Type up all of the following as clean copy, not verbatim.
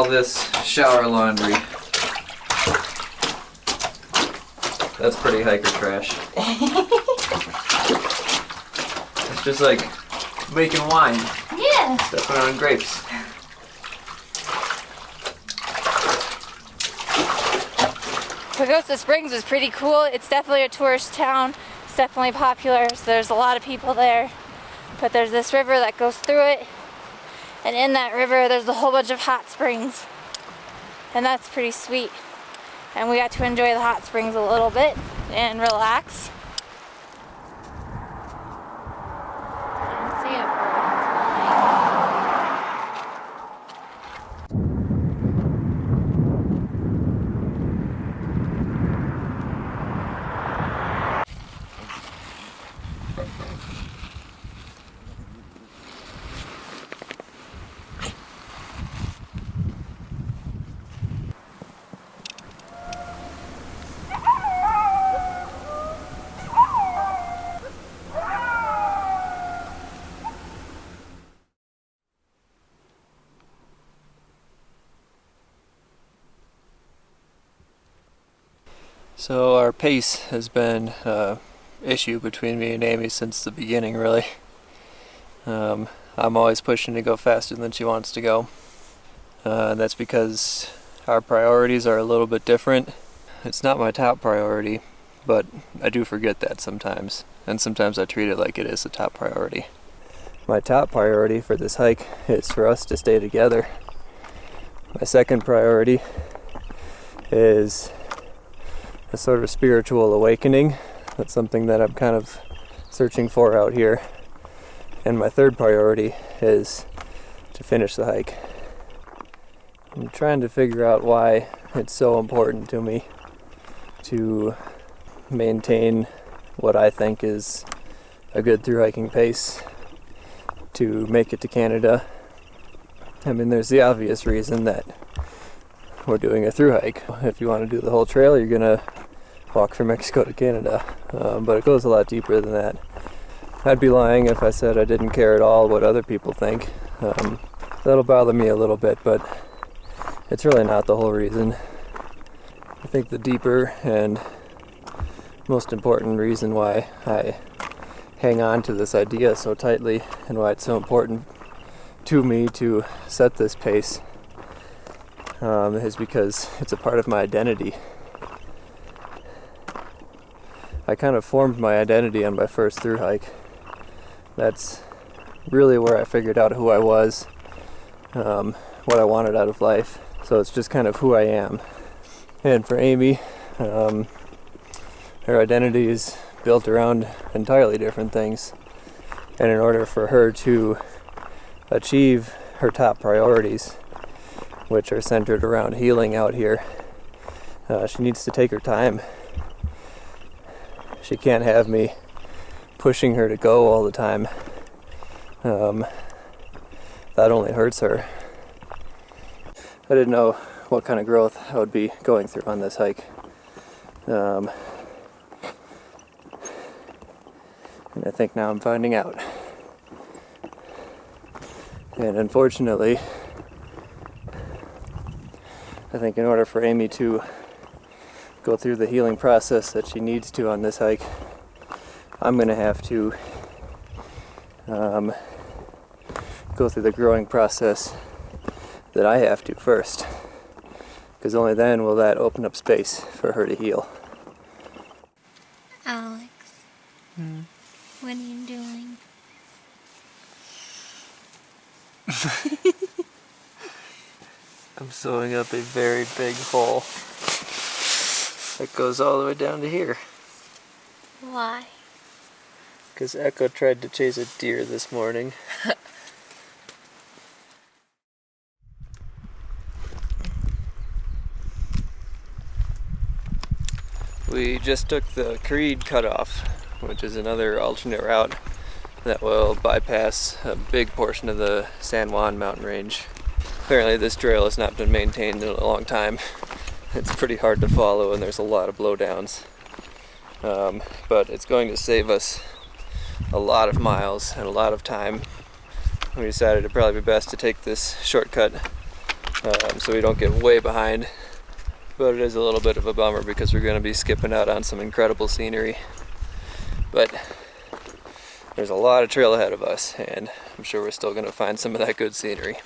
call this shower laundry. That's pretty hiker trash. It's just like making wine. Yeah. Stepping on grapes. Pagosa Springs was pretty cool. It's definitely a tourist town. It's definitely popular, so there's a lot of people there. But there's this river that goes through it. And in that river, there's a whole bunch of hot springs. And that's pretty sweet. And we got to enjoy the hot springs a little bit and relax. So our pace has been an issue between me and Amy since the beginning, really. I'm always pushing to go faster than she wants to go. That's because our priorities are a little bit different. It's not my top priority, but I do forget that sometimes. And sometimes I treat it like it is a top priority. My top priority for this hike is for us to stay together. My second priority is a sort of spiritual awakening. That's something that I'm kind of searching for out here. And my third priority is to finish the hike. I'm trying to figure out why it's so important to me to maintain what I think is a good thru hiking pace to make it to Canada. I mean, there's the obvious reason that we're doing a thru hike. If you want to do the whole trail, you're gonna walk from Mexico to Canada, but it goes a lot deeper than that. I'd be lying if I said I didn't care at all what other people think. That'll bother me a little bit, but it's really not the whole reason. I think the deeper and most important reason why I hang on to this idea so tightly and why it's so important to me to set this pace is because it's a part of my identity. I kind of formed my identity on my first thru hike. That's really where I figured out who I was, what I wanted out of life. So it's just kind of who I am. And for Amy, her identity is built around entirely different things. And in order for her to achieve her top priorities, which are centered around healing out here, she needs to take her time. She can't have me pushing her to go all the time. That only hurts her. I didn't know what kind of growth I would be going through on this hike. And I think now I'm finding out. And unfortunately, I think in order for Amy to go through the healing process that she needs to on this hike, I'm going to have to go through the growing process that I have to first. Because only then will that open up space for her to heal. Alex, what are you doing? I'm sewing up a very big hole that goes all the way down to here. Why? Because Echo tried to chase a deer this morning. We just took the Creede cutoff, which is another alternate route that will bypass a big portion of the San Juan mountain range. Apparently this trail has not been maintained in a long time. It's pretty hard to follow and there's a lot of blowdowns. But it's going to save us a lot of miles and a lot of time. We decided it'd probably be best to take this shortcut so we don't get way behind. But it is a little bit of a bummer because we're going to be skipping out on some incredible scenery. But there's a lot of trail ahead of us, and I'm sure we're still going to find some of that good scenery.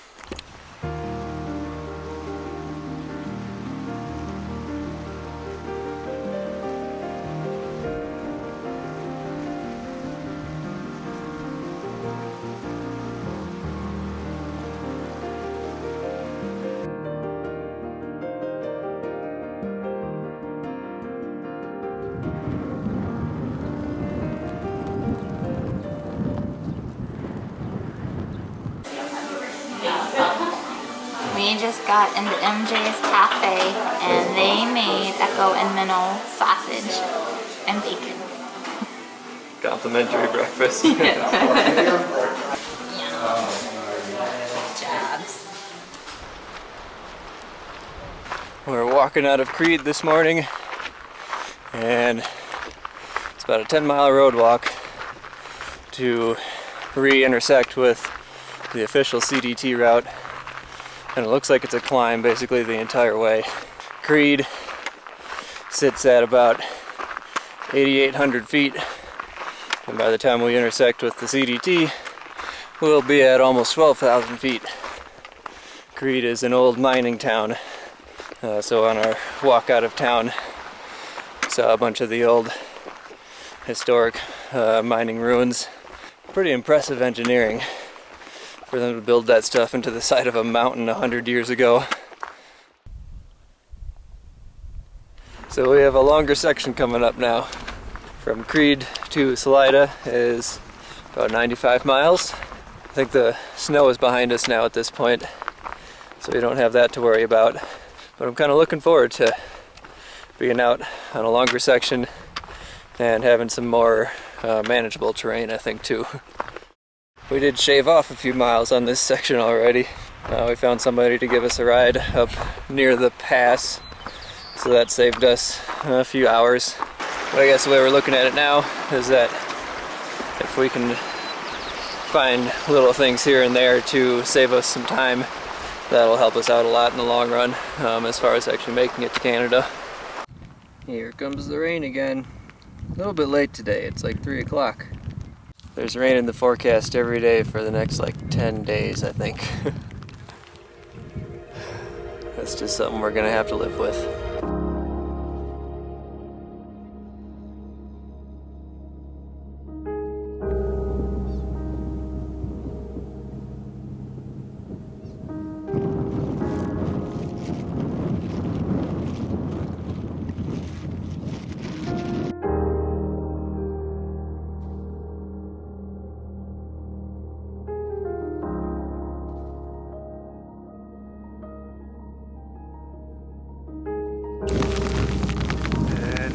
We just got into MJ's Cafe and they made Echo and Minnow sausage and bacon. Complimentary breakfast. Jobs. We're walking out of Creede this morning, and it's about a 10-mile road walk to re-intersect with the official CDT route. And it looks like it's a climb basically the entire way. Creede sits at about 8,800 feet, and by the time we intersect with the CDT, we'll be at almost 12,000 feet. Creede is an old mining town, so on our walk out of town, saw a bunch of the old historic mining ruins. Pretty impressive engineering for them to build that stuff into the side of a mountain 100 years ago. So we have a longer section coming up now. From Creede to Salida is about 95 miles. I think the snow is behind us now at this point, so we don't have that to worry about. But I'm kind of looking forward to being out on a longer section and having some more manageable terrain, I think, too. We did shave off a few miles on this section already. We found somebody to give us a ride up near the pass, so that saved us a few hours. But I guess the way we're looking at it now is that if we can find little things here and there to save us some time, that'll help us out a lot in the long run, as far as actually making it to Canada. Here comes the rain again. A little bit late today, it's like 3 o'clock. There's rain in the forecast every day for the next like 10 days, I think. That's just something we're gonna have to live with.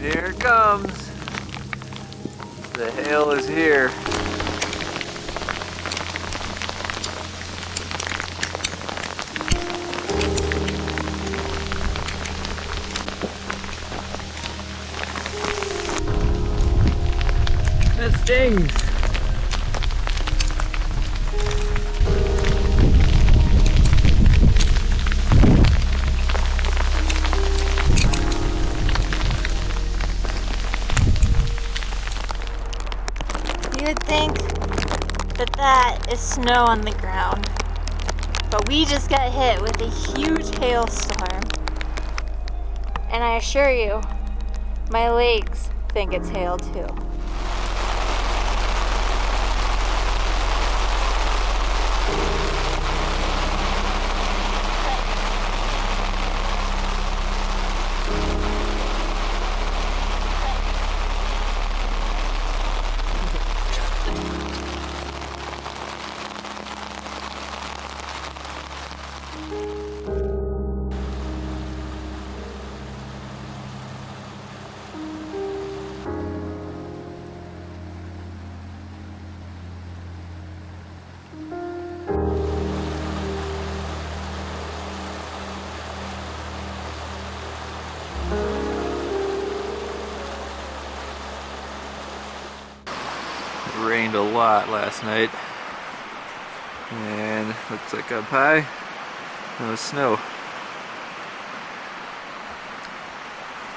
Here it comes. The hail is here. That stings. You would think that that is snow on the ground, but we just got hit with a huge hailstorm, and I assure you, my legs think it's hail too. It rained a lot last night, and looks like up high, no snow.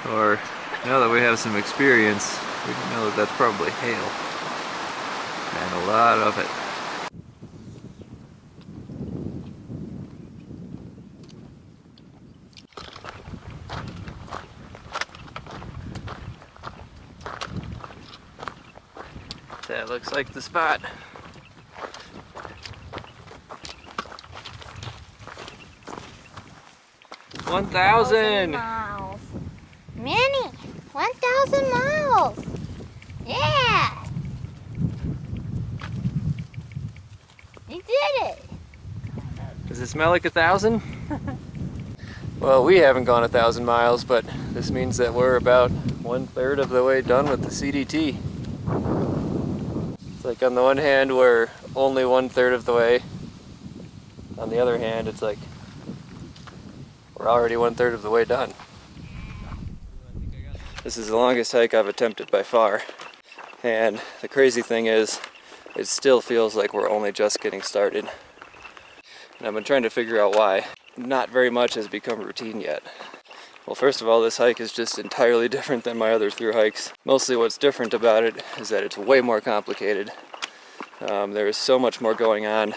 Or now that we have some experience, we know that that's probably hail. And a lot of it. That looks like the spot. $1,000 miles. Minnie, 1,000 miles. Yeah. You did it. Does it smell like 1,000? Well, we haven't gone 1,000 miles, but this means that we're about 1/3 of the way done with the CDT. It's like on the one hand, we're only 1/3 of the way. On the other hand, it's like we're already 1/3 of the way done. This is the longest hike I've attempted by far. And the crazy thing is, it still feels like we're only just getting started. And I've been trying to figure out why. Not very much has become routine yet. Well, first of all, this hike is just entirely different than my other through hikes. Mostly what's different about it is that it's way more complicated. There is so much more going on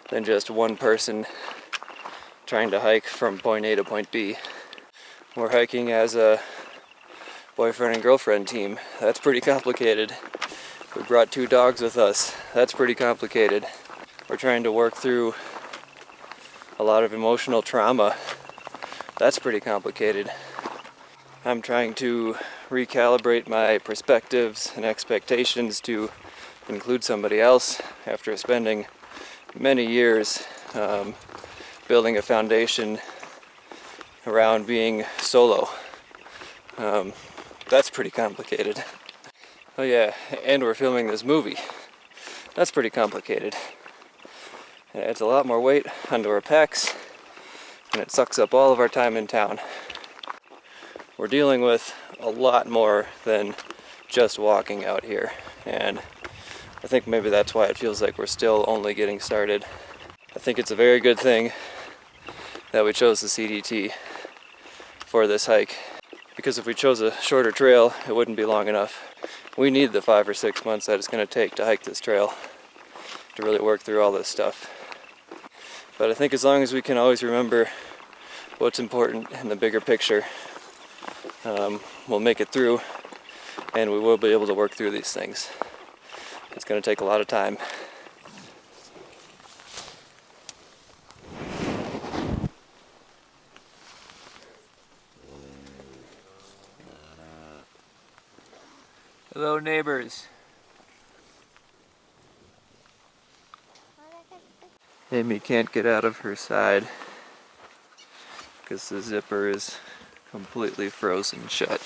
than just one person trying to hike from point A to point B. We're hiking as a boyfriend and girlfriend team. That's pretty complicated. We brought 2 dogs with us. That's pretty complicated. We're trying to work through a lot of emotional trauma. That's pretty complicated. I'm trying to recalibrate my perspectives and expectations to include somebody else after spending many years building a foundation around being solo. That's pretty complicated. Oh yeah, and we're filming this movie. That's pretty complicated. It adds a lot more weight onto our pecs, and it sucks up all of our time in town. We're dealing with a lot more than just walking out here, and I think maybe that's why it feels like we're still only getting started. I think it's a very good thing that we chose the CDT for this hike, because if we chose a shorter trail, it wouldn't be long enough. We need the 5 or 6 months that it's going to take to hike this trail to really work through all this stuff. But I think as long as we can always remember what's important in the bigger picture, we'll make it through, and we will be able to work through these things. It's going to take a lot of time. Hello, neighbors. Amy can't get out of her side because the zipper is completely frozen shut.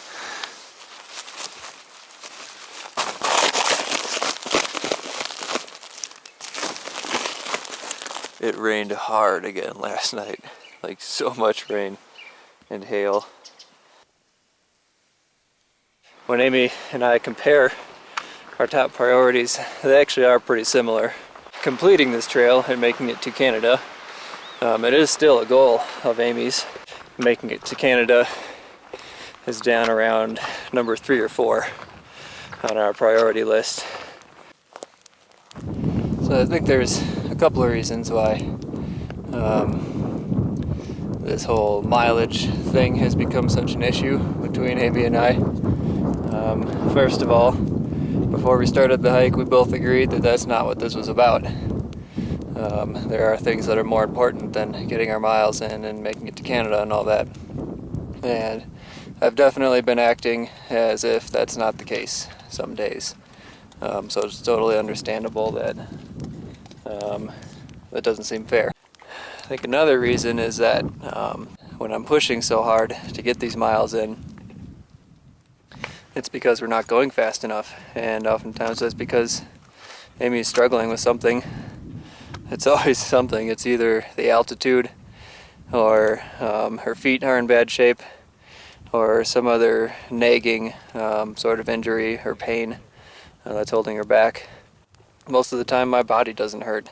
It rained hard again last night, like so much rain and hail. When Amy and I compare our top priorities, they actually are pretty similar. Completing this trail and making it to Canada, it is still a goal of Amy's. Making it to Canada is down around number 3 or 4 on our priority list. So I think there's a couple of reasons why this whole mileage thing has become such an issue between Amy and I. First of all, before we started the hike, we both agreed that that's not what this was about. There are things that are more important than getting our miles in and making it to Canada and all that. And I've definitely been acting as if that's not the case some days. So it's totally understandable that that doesn't seem fair. I think another reason is that when I'm pushing so hard to get these miles in, it's because we're not going fast enough, and oftentimes that's because Amy's struggling with something. It's always something. It's either the altitude, or her feet are in bad shape, or some other nagging sort of injury or pain that's holding her back. Most of the time my body doesn't hurt,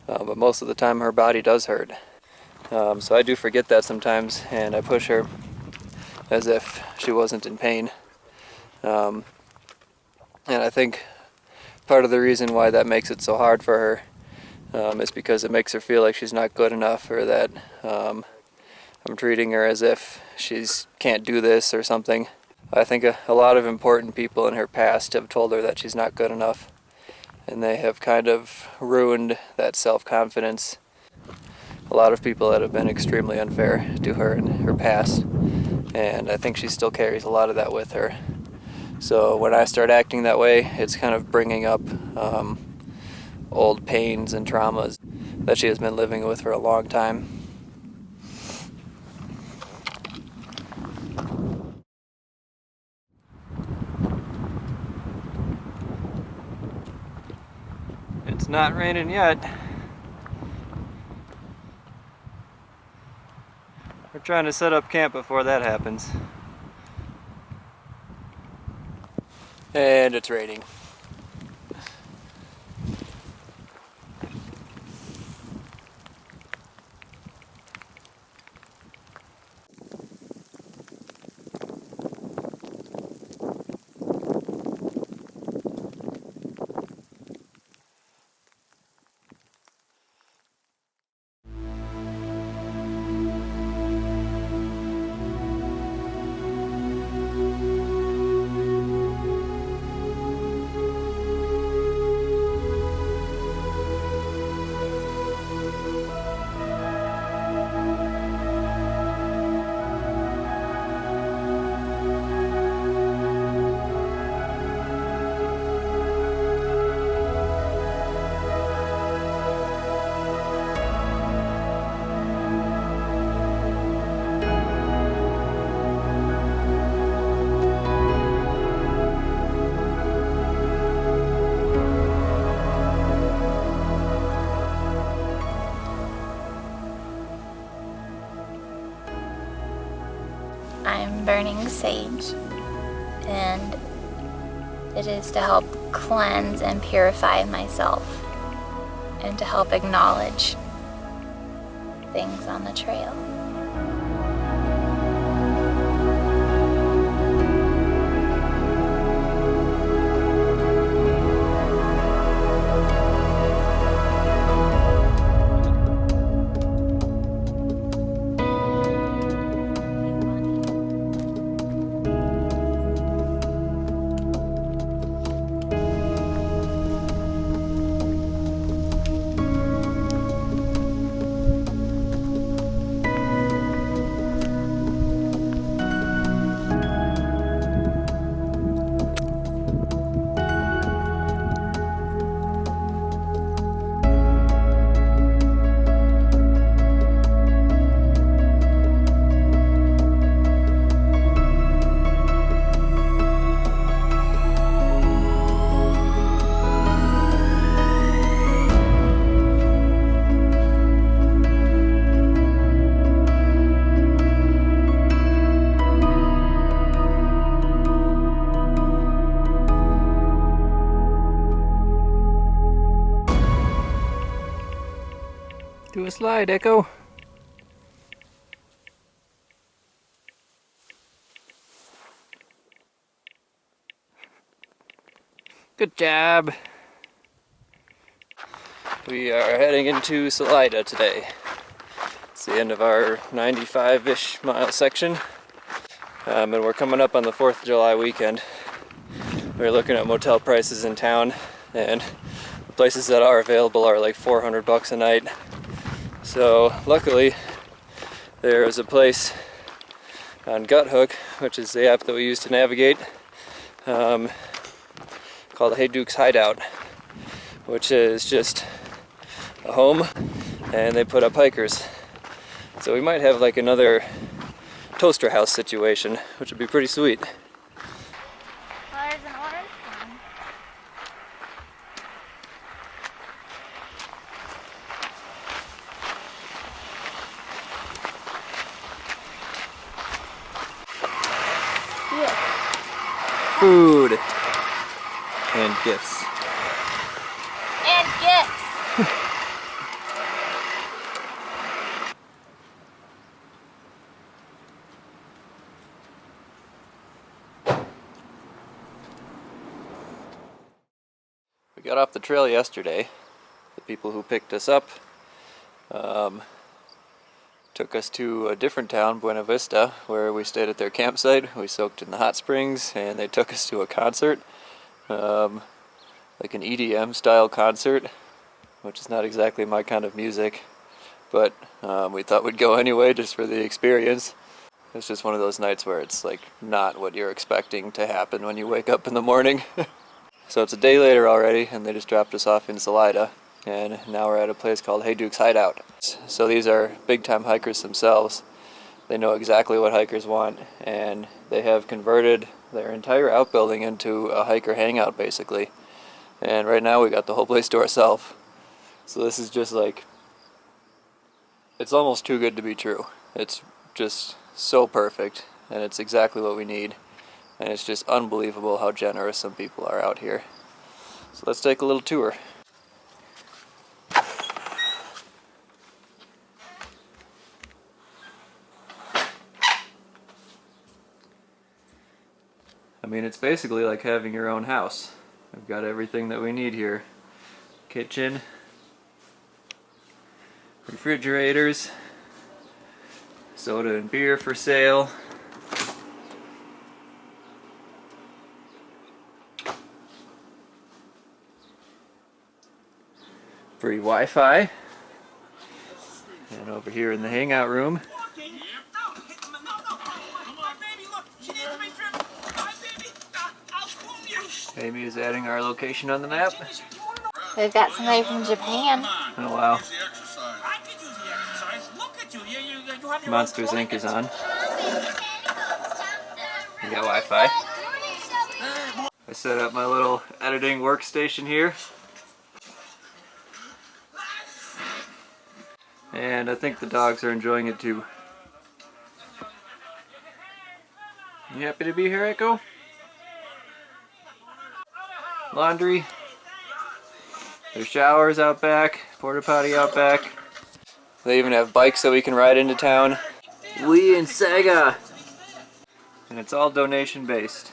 but most of the time her body does hurt. So I do forget that sometimes, and I push her as if she wasn't in pain. And I think part of the reason why that makes it so hard for her is because it makes her feel like she's not good enough, or that I'm treating her as if she can't do this or something. I think a lot of important people in her past have told her that she's not good enough, and they have kind of ruined that self-confidence. A lot of people that have been extremely unfair to her in her past, and I think she still carries a lot of that with her. So when I start acting that way, it's kind of bringing up old pains and traumas that she has been living with for a long time. It's not raining yet. We're trying to set up camp before that happens. And it's raining. I'm burning sage, and it is to help cleanse and purify myself, and to help acknowledge things on the trail. Do a slide, Echo. Good job. We are heading into Salida today. It's the end of our 95-ish mile section. And we're coming up on the 4th of July weekend. We're looking at motel prices in town, and the places that are available are like $400 a night. So luckily there is a place on Guthook, which is the app that we use to navigate, called Hey Duke's Hideout, which is just a home, and they put up hikers. So we might have like another toaster house situation, which would be pretty sweet. Well, there's an orange one. Food and gifts. And gifts. got off the trail yesterday. The people who picked us up took us to a different town, Buena Vista, where we stayed at their campsite. We soaked in the hot springs, and they took us to a concert, like an EDM style concert, which is not exactly my kind of music, but we thought we'd go anyway just for the experience. It's just one of those nights where it's like not what you're expecting to happen when you wake up in the morning. So it's a day later already, and they just dropped us off in Salida, and now we're at a place called Hey Duke's Hideout. So these are big time hikers themselves. They know exactly what hikers want, and they have converted their entire outbuilding into a hiker hangout basically. And right now we got the whole place to ourselves. So this is just like, it's almost too good to be true. It's just so perfect, and it's exactly what we need. And it's just unbelievable how generous some people are out here. So let's take a little tour. I mean, it's basically like having your own house. We've got everything that we need here. Kitchen, refrigerators, soda and beer for sale. Free Wi-Fi. And over here in the hangout room, Amy is adding our location on the map. We've got somebody from Japan. Oh wow. Monsters Inc. is on. We got Wi-Fi. I set up my little editing workstation here. And I think the dogs are enjoying it too. You happy to be here, Echo? Laundry. There's showers out back, porta potty out back. They even have bikes that we can ride into town. We in Saga! And it's all donation based.